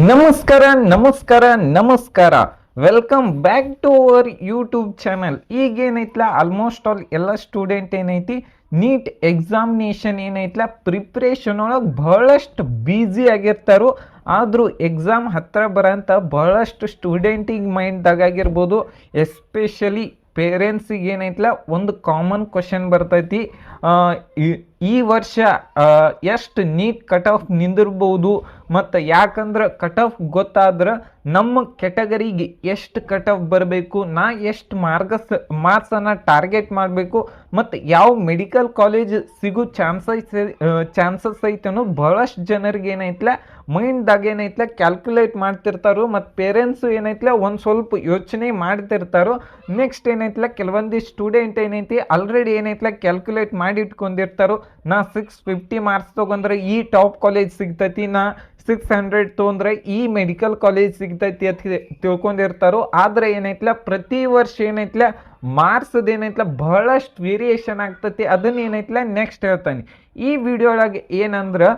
ನಮಸ್ಕಾರ ನಮಸ್ಕಾರ ನಮಸ್ಕಾರ. Welcome back to our YouTube channel. ಈಗೇನೈತ್ಲ ಆಲ್ಮೋಸ್ಟ್ ಆಲ್ ಎಲ್ಲ ಸ್ಟೂಡೆಂಟ್ ಏನೈತಿ ನೀಟ್ ಎಕ್ಸಾಮಿನೇಷನ್ ಏನೈತ್ಲ ಪ್ರಿಪ್ರೇಷನ್ ಒಳಗೆ ಬಹಳಷ್ಟು ಬ್ಯುಸಿ ಆಗಿರ್ತಾರೋ. ಆದರೂ ಎಕ್ಸಾಮ್ ಹತ್ತಿರ ಬರೋಂಥ ಬಹಳಷ್ಟು ಸ್ಟೂಡೆಂಟಿಗೆ ಮೈಂಡ್ದಾಗ ಆಗಿರ್ಬೋದು, ಎಸ್ಪೆಷಲಿ ಪೇರೆಂಟ್ಸಿಗೆ ಏನೈತ್ಲ ಒಂದು ಕಾಮನ್ ಕ್ವಶನ್ ಬರ್ತೈತಿ. ಈ ವರ್ಷ ಎಷ್ಟು ನೀಟ್ ಕಟ್ ಆಫ್ ನಿಂದಿರ್ಬೋದು, ಮತ್ತು ಯಾಕಂದ್ರೆ ಕಟ್ ಆಫ್ ಗೊತ್ತಾದ್ರೆ ನಮ್ಮ ಕೆಟಗರಿಗೆ ಎಷ್ಟು ಕಟ್ ಆಫ್ ಬರಬೇಕು, ನಾ ಎಷ್ಟು ಮಾರ್ಕ್ಸನ್ನು ಟಾರ್ಗೆಟ್ ಮಾಡಬೇಕು, ಮತ್ತು ಯಾವ ಮೆಡಿಕಲ್ ಕಾಲೇಜ್ ಸಿಗೋ ಚಾನ್ಸಸ್ ಐತೆ ಅನ್ನೋದು ಬಹಳಷ್ಟು ಜನರಿಗೆ ಏನೈತ್ಲ ಮೈಂಡ್ದಾಗ ಏನೈತ್ಲ ಕ್ಯಾಲ್ಕುಲೇಟ್ ಮಾಡ್ತಿರ್ತಾರೋ. ಮತ್ತು ಪೇರೆಂಟ್ಸು ಏನೈತ್ಲ ಒಂದು ಸ್ವಲ್ಪ ಯೋಚನೆ ಮಾಡ್ತಿರ್ತಾರೋ. ನೆಕ್ಸ್ಟ್ ಏನೈತ್ಲ ಕೆಲವೊಂದಿಷ್ಟು ಸ್ಟೂಡೆಂಟ್ ಏನೈತಿ ಆಲ್ರೆಡಿ ಏನೈತ್ಲ ಕ್ಯಾಲ್ಕುಲೇಟ್ ಮಾಡಿ ಇಟ್ಕೊಂಡಿರ್ತಾರೋ. ನಾ 650 ಮಾರ್ಕ್ಸ್ ತೊಗೊಂಡ್ರೆ ಈ ಟಾಪ್ ಕಾಲೇಜ್ ಸಿಗ್ತೈತಿ, ನಾ 600 ತೊಗೊಂಡ್ರೆ ಈ ಮೆಡಿಕಲ್ ಕಾಲೇಜ್ ಸಿಗ್ತೈತಿ ಅಂತ ತಿಳ್ಕೊಂಡಿರ್ತಾರೋ. ಆದರೆ ಏನೈತ್ಲ ಪ್ರತಿ ವರ್ಷ ಏನೈತ್ಲ ಮಾರ್ಕ್ಸದ ಏನೈತ್ಲ ಬಹಳಷ್ಟು ವೇರಿಯೇಷನ್ ಆಗ್ತೈತಿ. ಅದನ್ನ ಏನೈತ್ಲ ನೆಕ್ಸ್ಟ್ ಹೇಳ್ತಾನೆ ಈ ವಿಡಿಯೋ ಒಳಗೆ. ಏನಂದ್ರೆ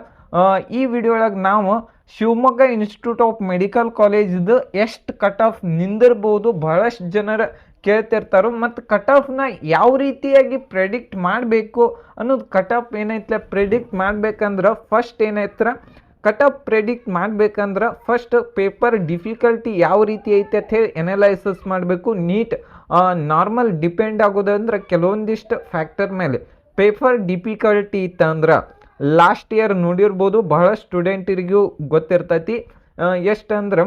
ಈ ವಿಡಿಯೋ ಒಳಗೆ ನಾವು ಶಿವಮೊಗ್ಗ ಇನ್ಸ್ಟಿಟ್ಯೂಟ್ ಆಫ್ ಮೆಡಿಕಲ್ ಕಾಲೇಜ್ದು ಎಷ್ಟು ಕಟ್ ಆಫ್ ನಿಂದಿರ್ಬೋದು ಬಹಳಷ್ಟು ಜನರ ಕೇಳ್ತಿರ್ತಾರೋ. ಮತ್ತು ಕಟ್ ಆಫ್ನ ಯಾವ ರೀತಿಯಾಗಿ ಪ್ರೆಡಿಕ್ಟ್ ಮಾಡಬೇಕು ಅನ್ನೋದು ಕಟ್ ಆಫ್ ಏನೈತ್ಲ ಪ್ರೆಡಿಕ್ಟ್ ಮಾಡ್ಬೇಕಂದ್ರೆ ಫಸ್ಟ್ ಏನೈತ್ರ ಕಟ್ ಆಫ್ ಪ್ರೆಡಿಕ್ಟ್ ಮಾಡ್ಬೇಕಂದ್ರೆ ಫಸ್ಟ್ ಪೇಪರ್ ಡಿಫಿಕಲ್ಟಿ ಯಾವ ರೀತಿ ಐತೆ ಅಂತ ಹೇಳಿ ಎನಲೈಸಿಸ್ ಮಾಡಬೇಕು. ನೀಟ್ ನಾರ್ಮಲ್ ಡಿಪೆಂಡ್ ಆಗೋದಂದ್ರೆ ಕೆಲವೊಂದಿಷ್ಟು ಫ್ಯಾಕ್ಟರ್ ಮೇಲೆ. ಪೇಪರ್ ಡಿಫಿಕಲ್ಟಿ ಇತ್ತಂದ್ರೆ ಲಾಸ್ಟ್ ಇಯರ್ ನೋಡಿರ್ಬೋದು, ಬಹಳ ಸ್ಟೂಡೆಂಟಿರಿಗೂ ಗೊತ್ತಿರ್ತೈತಿ. ಎಷ್ಟಂದ್ರೆ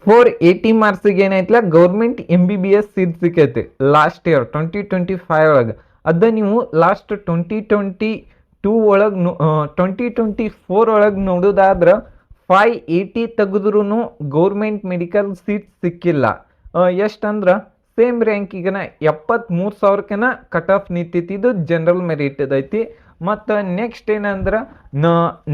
480 ಮಾರ್ಕ್ಸಿಗೆ ಏನೈತ್ಲ ಗೌರ್ಮೆಂಟ್ MBBS ಸೀಟ್ ಸಿಕ್ಕೈತಿ ಲಾಸ್ಟ್ ಇಯರ್ 2025 ಒಳಗೆ. ಅದ ನೀವು ಲಾಸ್ಟ್ 2022 ಒಳಗೆ 2024 ಒಳಗೆ ನೋಡೋದಾದ್ರೆ 580 ತೆಗೆದ್ರೂ ಗೌರ್ಮೆಂಟ್ ಮೆಡಿಕಲ್ ಸೀಟ್ ಸಿಕ್ಕಿಲ್ಲ. ಎಷ್ಟಂದ್ರೆ ಸೇಮ್ ರ್ಯಾಂಕಿಗನ 73,000ಕಿನ ಕಟ್ ಆಫ್ ನಿಂತೈತಿ. ಇದು ಜನರಲ್ ಮೆರಿಟ್ ಐತಿ. ಮತ್ತು ನೆಕ್ಸ್ಟ್ ಏನಂದ್ರೆ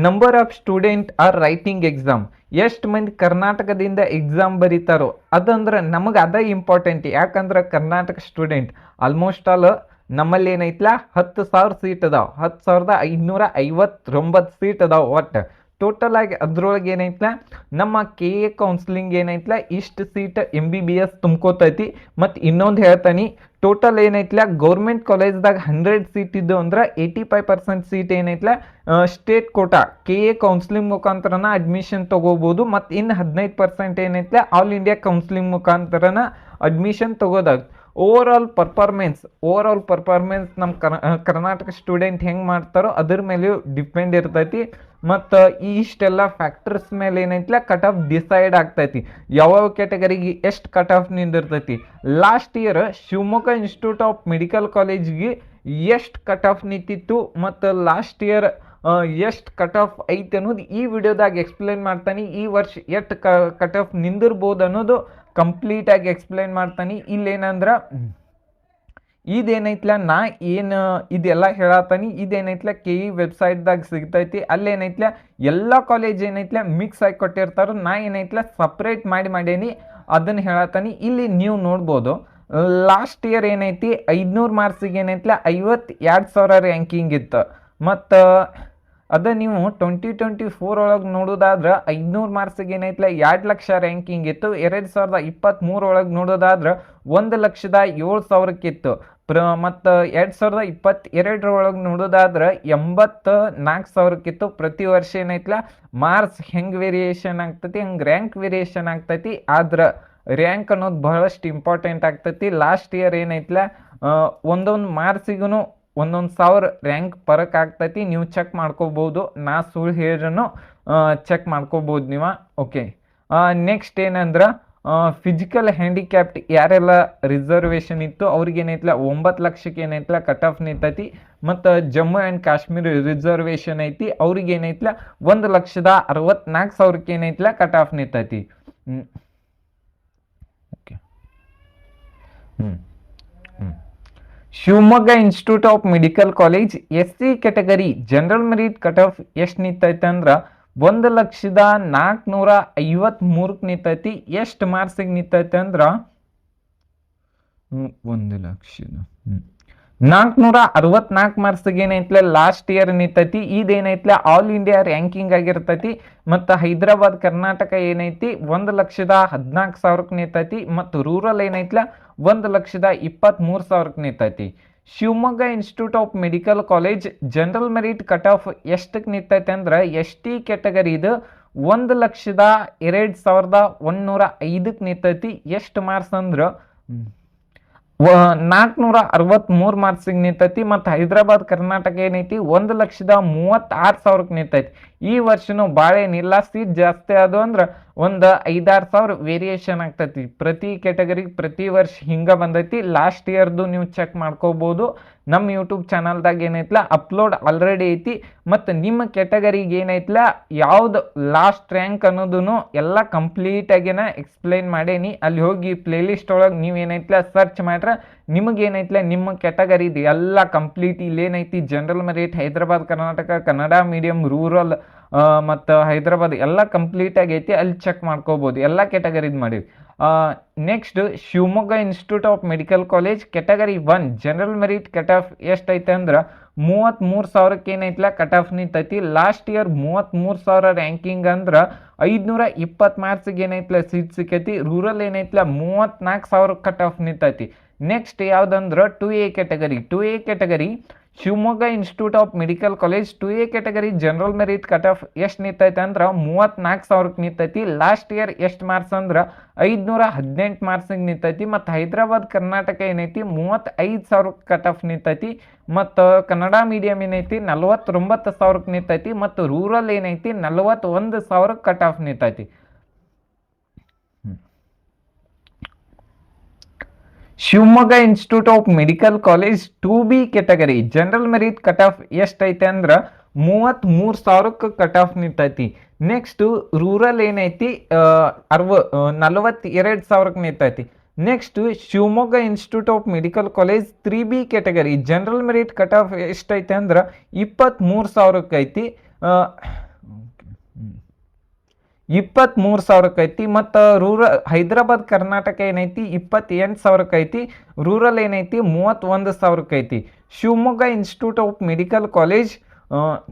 number of student are writing exam, ಎಷ್ಟು ಮಂದಿ ಕರ್ನಾಟಕದಿಂದ ಎಕ್ಸಾಮ್ ಬರೀತಾರೋ ಅದಂದ್ರೆ ನಮಗೆ ಅದೇ ಇಂಪಾರ್ಟೆಂಟ್. ಯಾಕಂದ್ರೆ ಕರ್ನಾಟಕ ಸ್ಟೂಡೆಂಟ್ ಆಲ್ಮೋಸ್ಟ್ ಆಲ್ ನಮ್ಮಲ್ಲಿ ಏನೈತ್ಲ 10,000 ಸೀಟ್ ಅದಾವೆ, 10,559 ಸೀಟ್ ಅದಾವೆ ಒಟ್ಟು ಟೋಟಲ್ ಆಗಿ. ಅದ್ರೊಳಗೆ ಏನೈತ್ಲ ನಮ್ಮ KA ಕೌನ್ಸಿಲಿಂಗ್ ಏನೈತ್ಲ ಇಷ್ಟು ಸೀಟ್ MBBS ತುಂಬ್ಕೋತೈತಿ. ಮತ್ತು ಇನ್ನೊಂದು ಹೇಳ್ತಾನೆ, ಟೋಟಲ್ ಏನೈತ್ಲ ಗೌರ್ಮೆಂಟ್ ಕಾಲೇಜ್ದಾಗ 100 ಸೀಟ್ ಇದ್ದು ಅಂದ್ರೆ 85% ಸೀಟ್ ಏನೈತ್ಲ ಸ್ಟೇಟ್ ಕೋಟಾ KA ಕೌನ್ಸಿಲಿಂಗ್ ಮುಖಾಂತರನ ಅಡ್ಮಿಷನ್ ತೊಗೋಬೋದು. ಮತ್ತು ಇನ್ನು 15% ಏನೈತ್ಲ ಆಲ್ ಇಂಡಿಯಾ ಕೌನ್ಸಿಲಿಂಗ್ ಮುಖಾಂತರನ ಅಡ್ಮಿಷನ್ ತೊಗೋದಾಗ ಓವರ್ ಆಲ್ ಪರ್ಫಾರ್ಮೆನ್ಸ್ ನಮ್ಮ ಕರ್ನಾಟಕ ಸ್ಟೂಡೆಂಟ್ ಹೆಂಗೆ ಮಾಡ್ತಾರೋ ಅದ್ರ ಮೇಲೆಯೂ ಡಿಪೆಂಡ್ ಇರ್ತೈತಿ. ಮತ್ತು ಇಷ್ಟೆಲ್ಲ ಫ್ಯಾಕ್ಟರ್ಸ್ ಮೇಲೆ ಏನೈತ್ಲ ಕಟ್ ಆಫ್ ಡಿಸೈಡ್ ಆಗ್ತೈತಿ, ಯಾವ ಕ್ಯಾಟಗರಿಗೆ ಎಷ್ಟು ಕಟ್ ಆಫ್ ನಿಂದಿರ್ತೈತಿ. Last year Shivamogga institute of medical ಕಾಲೇಜ್ಗೆ ಎಷ್ಟು ಕಟ್ ಆಫ್ ನಿಂತಿತ್ತು ಮತ್ತು ಲಾಸ್ಟ್ ಇಯರ್ ಎಷ್ಟು ಕಟ್ ಆಫ್ ಐತೆ ಅನ್ನೋದು ಈ ವಿಡಿಯೋದಾಗ ಎಕ್ಸ್ಪ್ಲೇನ್ ಮಾಡ್ತಾನೆ. ಈ ವರ್ಷ ಎಷ್ಟು ಕಟ್ ಆಫ್ ನಿಂದಿರ್ಬೋದು ಅನ್ನೋದು ಕಂಪ್ಲೀಟಾಗಿ ಎಕ್ಸ್ಪ್ಲೇನ್ ಮಾಡ್ತಾನೆ. ಇಲ್ಲೇನಂದ್ರೆ ಇದೇನೈತ್ಲ ನಾ ಏನು ಇದೆಲ್ಲ ಹೇಳತ್ತಾನೆ, ಇದೇನೈತ್ಲ KE ವೆಬ್ಸೈಟ್ದಾಗ ಸಿಗ್ತೈತಿ. ಅಲ್ಲೇನೈತ್ಲ ಎಲ್ಲ ಕಾಲೇಜ್ ಏನೈತ್ಲ ಮಿಕ್ಸ್ ಆಗಿ ಕೊಟ್ಟಿರ್ತಾರೋ. ನಾ ಏನೈತ್ಲ ಸಪ್ರೇಟ್ ಮಾಡೇನಿ ಅದನ್ನು ಹೇಳತ್ತಾನೆ. ಇಲ್ಲಿ ನೀವು ನೋಡ್ಬೋದು ಲಾಸ್ಟ್ ಇಯರ್ ಏನೈತಿ 500 ಮಾರ್ಕ್ಸಿಗೆ ಏನೈತ್ಲ 52,000 ರ್ಯಾಂಕಿಂಗ್ ಇತ್ತು. ಮತ್ತು ಅದ ನೀವು 2024 ಒಳಗೆ ನೋಡೋದಾದ್ರೆ 500 ಮಾರ್ಕ್ಸಿಗೆ ಏನೈತ್ಲ 2 ಲಕ್ಷ ರ್ಯಾಂಕಿಂಗ್ ಇತ್ತು. 2023 ಒಳಗೆ ನೋಡೋದಾದ್ರೆ 1,07,000ಕ್ಕಿತ್ತು. ಮತ್ತು 2022 ಒಳಗೆ ನೋಡೋದಾದ್ರೆ 84,000ಕ್ಕಿತ್ತು. ಪ್ರತಿ ವರ್ಷ ಏನೈತ್ಲ ಮಾರ್ಕ್ಸ್ ಹೆಂಗೆ ವೇರಿಯೇಷನ್ ಆಗ್ತೈತಿ ಹಂಗೆ ರ್ಯಾಂಕ್ ವೇರಿಯೇಷನ್ ಆಗ್ತೈತಿ. ಆದ್ರೆ ರ್ಯಾಂಕ್ ಅನ್ನೋದು ಬಹಳಷ್ಟು ಇಂಪಾರ್ಟೆಂಟ್ ಆಗ್ತೈತಿ. ಲಾಸ್ಟ್ ಇಯರ್ ಏನೈತ್ಲ ಒಂದೊಂದು ಮಾರ್ಕ್ಸಿಗೂ 1,000 ರ್ಯಾಂಕ್ ಪರಕ್ ಆಗ್ತೈತಿ. ನೀವು ಚೆಕ್ ಮಾಡ್ಕೋಬೋದು, ನಾ ಸುಳ್ಳು ಹೇಳಿದ್ರೂ ಚೆಕ್ ಮಾಡ್ಕೋಬೋದು ನೀವು. ಓಕೆ, ನೆಕ್ಸ್ಟ್ ಏನಂದ್ರೆ ಫಿಸಿಕಲ್ ಹ್ಯಾಂಡಿಕ್ಯಾಪ್ಟ್ ಯಾರೆಲ್ಲ ರಿಸರ್ವೇಷನ್ ಇತ್ತು ಅವ್ರಿಗೆ ಏನೈತ್ಲ 9 ಲಕ್ಷಕ್ಕೆ ಏನೈತ್ಲ ಕಟ್ ಆಫ್ ನಿಂತೈತಿ. ಮತ್ತು ಜಮ್ಮು ಆ್ಯಂಡ್ ಕಾಶ್ಮೀರ ರಿಸರ್ವೇಷನ್ ಐತಿ, ಅವ್ರಿಗೆ ಏನೈತ್ಲ 1,64,000ಕ್ಕೆ ಏನೈತ್ಲ ಕಟ್ ಆಫ್ ನಿಂತೈತಿ. Okay, Shivamogga institute of medical college SC category general merit cut off ಎಷ್ಟು ನಿಂತೈತೆ ಅಂದ್ರೆ 1,04,53ಕ್ಕೆ ನಿಂತೈತಿ. ಎಷ್ಟು ಮಾರ್ಕ್ಸಿಗೆ ನಿಂತೈತೆ ಅಂದ್ರೆ 1,00,000 464 ಮಾರ್ಕ್ಸ್ಗೆ ಏನೈತ್ಲೆ ಲಾಸ್ಟ್ ಇಯರ್ ನಿಂತೈತಿ. ಇದೇನೈತ್ಲೆ ಆಲ್ ಇಂಡಿಯಾ ರ್ಯಾಂಕಿಂಗ್ ಆಗಿರ್ತೈತಿ. ಮತ್ತು ಹೈದರಾಬಾದ್ ಕರ್ನಾಟಕ ಏನೈತಿ 1,14,000 ನಿಂತೈತಿ. ಮತ್ತು ರೂರಲ್ ಏನೈತ್ಲ 1,23,000 ನಿಂತೈತಿ. Shivamogga institute of medical college general merit cut off ಎಷ್ಟಕ್ಕೆ ನಿಂತೈತೆ ಅಂದ್ರೆ ST ಕ್ಯಾಟಗರಿದು 1,02,105ಕ್ಕೆ ನಿಂತೈತಿ. ಎಷ್ಟು ಮಾರ್ಕ್ಸ್ ಅಂದ್ರೆ 463 ಮಾರ್ಕ್ಸಿಗೆ ನಿಂತೈತಿ. ಮತ್ತು ಹೈದರಾಬಾದ್ ಕರ್ನಾಟಕ ಏನೈತಿ 1,36,000ಕ್ಕೆ ನಿಂತೈತಿ. ಈ ವರ್ಷನೂ ಭಾಳ ಏನಿಲ್ಲ, ಸೀಟ್ ಜಾಸ್ತಿ ಅದು ಅಂದ್ರೆ ಒಂದು 5,000-6,000 ವೇರಿಯೇಷನ್ ಆಗ್ತೈತಿ ಪ್ರತಿ ಕ್ಯಾಟಗರಿಗೆ. ಪ್ರತಿ ವರ್ಷ ಹಿಂಗೆ ಬಂದೈತಿ. ಲಾಸ್ಟ್ ಇಯರ್ದು ನೀವು ಚೆಕ್ ಮಾಡ್ಕೋಬೋದು. ನಮ್ಮ ಯೂಟ್ಯೂಬ್ ಚಾನಲ್ದಾಗ ಏನೈತ್ಲ ಅಪ್ಲೋಡ್ ಆಲ್ರೆಡಿ ಐತಿ. ಮತ್ತು ನಿಮ್ಮ ಕ್ಯಾಟಗರಿಗೆ ಏನೈತ್ಲ ಯಾವ್ದು ಲಾಸ್ಟ್ ರ್ಯಾಂಕ್ ಅನ್ನೋದನ್ನು ಎಲ್ಲ ಕಂಪ್ಲೀಟಾಗಿನ ಎಕ್ಸ್ಪ್ಲೈನ್ ಮಾಡೇನಿ. ಅಲ್ಲಿ ಹೋಗಿ ಪ್ಲೇಲಿಸ್ಟ್ ಒಳಗೆ ನೀವು ಏನೈತ್ಲ ಸರ್ಚ್ ಮಾಡ್ರೆ ನಿಮಗೇನೈತ್ಲ ನಿಮ್ಮ ಕ್ಯಾಟಗರಿದು ಎಲ್ಲ ಕಂಪ್ಲೀಟ್ ಇಲ್ಲೇನೈತಿ general merit Hyderabad Karnataka, Kannada medium, rural ಮತ್ತು ಹೈದರಾಬಾದ್ ಎಲ್ಲ ಕಂಪ್ಲೀಟ್ ಆಗೈತಿ. ಅಲ್ಲಿ ಚೆಕ್ ಮಾಡ್ಕೋಬೋದು. ಎಲ್ಲ ಕ್ಯಾಟಗರಿದು ಮಾಡಿವಿ. Next Shivamogga institute of medical college category 1 general merit cut off ಎಷ್ಟೈತೆ ಅಂದ್ರೆ 33,000ಕ್ಕೆ ಏನೈತ್ಲ ಕಟ್ ಆಫ್ ನಿಂತೈತಿ. ಲಾಸ್ಟ್ ಇಯರ್ 33,000 ರ್ಯಾಂಕಿಂಗ್ ಅಂದ್ರೆ 520 ಮಾರ್ಕ್ಸಿಗೆ ಏನೈತ್ಲ ಸೀಟ್ ಸಿಕ್ಕೈತಿ. ರೂರಲ್ ಏನೈತ್ಲ 34,000 ಕಟ್ ಆಫ್ ನಿಂತೈತಿ. ನೆಕ್ಸ್ಟ್ ಯಾವುದಂದ್ರೆ 2A category. 2A category Shivamogga institute of medical college 2A category general merit cut off ಎಷ್ಟು ನಿಂತೈತೆ ಅಂದ್ರೆ 34,000ಕ್ಕೆ ನಿಂತೈತಿ. ಲಾಸ್ಟ್ ಇಯರ್ ಎಷ್ಟು ಮಾರ್ಕ್ಸ್ ಅಂದ್ರೆ 518 ಮಾರ್ಕ್ಸಿಗೆ ನಿಂತೈತಿ. ಮತ್ತು ಹೈದರಾಬಾದ್ ಕರ್ನಾಟಕ ಏನೈತಿ 35,000 ಕಟ್ ಆಫ್ ನಿಂತೈತಿ. ಮತ್ತು ಕನ್ನಡ ಮೀಡಿಯಂ ಏನೈತಿ 49,000ಕ್ಕೆ ನಿಂತೈತಿ. ಮತ್ತು ರೂರಲ್ ಏನೈತಿ 41,000 ಕಟ್ ಆಫ್ ನಿಂತೈತಿ. Shivamogga institute of medical college 2B category general merit cut off ಎಷ್ಟೈತೆ ಅಂದ್ರೆ 33,000ಕ್ಕೆ ಕಟ್ ಆಫ್ ನಿಂತೈತಿ. ನೆಕ್ಸ್ಟ್ ರೂರಲ್ ಏನೈತಿ 42,000ಕ್ಕೆ ನಿಂತೈತಿ. Next Shivamogga institute of medical college 3B category general merit cut off ಎಷ್ಟೈತೆ ಅಂದ್ರೆ 23,000ಕ್ಕೆ ಐತಿ. 23,000ಕ್ಕೆ ಐತಿ. ಮತ್ತು ಹೈದರಾಬಾದ್ ಕರ್ನಾಟಕ ಏನೈತಿ 28,000ಕ್ಕೆ ಐತಿ. ರೂರಲ್ ಏನೈತಿ 31,000ಕ್ಕೆ ಐತಿ. Shivamogga institute of medical college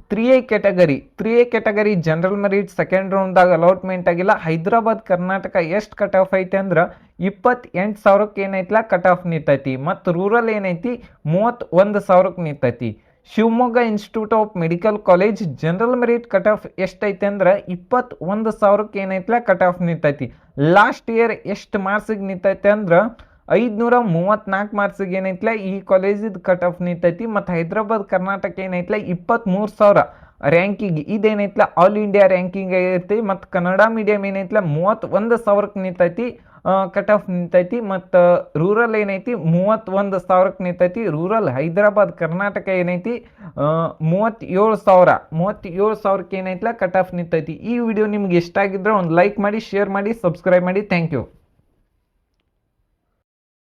3A category general merit second ರೌಂಡ್ದಾಗ ಅಲಾಟ್ಮೆಂಟ್ ಆಗಿಲ್ಲ. ಹೈದರಾಬಾದ್ ಕರ್ನಾಟಕ ಎಷ್ಟು ಕಟ್ ಆಫ್ ಐತೆ ಅಂದ್ರೆ 28,000ಕ್ಕೆ ಏನೈತ್ಲ ಕಟ್ ಆಫ್ ನಿಂತೈತಿ. ಮತ್ತು ರೂರಲ್ ಏನೈತಿ 31,000ಕ್ಕೆ ನಿಂತೈತಿ. Shivamogga institute of medical college general merit cut off ಎಷ್ಟೈತೆ ಅಂದ್ರೆ 21,000ಕ್ಕೆ ಏನೈತ್ಲ ಕಟ್ ಆಫ್ ನಿಂತೈತಿ. ಲಾಸ್ಟ್ ಇಯರ್ ಎಷ್ಟು ಮಾರ್ಕ್ಸಿಗೆ ನಿಂತೈತೆ ಅಂದ್ರೆ 534 ಮಾರ್ಕ್ಸಿಗೆ ಏನೈತ್ಲ ಈ ಕಾಲೇಜಿದ ಕಟ್ ಆಫ್ ನಿಂತೈತಿ. ಮತ್ತು ಹೈದರಾಬಾದ್ ಕರ್ನಾಟಕ ಏನೈತ್ಲ 23,000 ರ್ಯಾಂಕಿಂಗ್ ಇದೇನೈತ್ಲ ಆಲ್ ಇಂಡಿಯಾ ರ್ಯಾಂಕಿಂಗ್ ಐತಿ. ಮತ್ತು ಕನ್ನಡ ಮೀಡಿಯಂ ಏನೈತ್ಲ 31,000ಕ್ಕೆ ನಿಂತೈತಿ ಕಟ್ ಆಫ್ ನಿಂತೈತಿ. ಮತ್ತು ರೂರಲ್ ಏನೈತಿ 31,000ಕ್ಕೆ ನಿಂತೈತಿ. ರೂರಲ್ ಹೈದರಾಬಾದ್ ಕರ್ನಾಟಕ ಏನೈತಿ 37,000ಕ್ಕೆ ಏನೈತ್ಲ ಕಟ್ ಆಫ್ ನಿಂತೈತಿ. ಈ ವಿಡಿಯೋ ನಿಮ್ಗೆ ಇಷ್ಟ ಆಗಿದ್ರೆ ಒಂದು ಲೈಕ್ ಮಾಡಿ, ಶೇರ್ ಮಾಡಿ, ಸಬ್ಸ್ಕ್ರೈಬ್ ಮಾಡಿ. Thank you.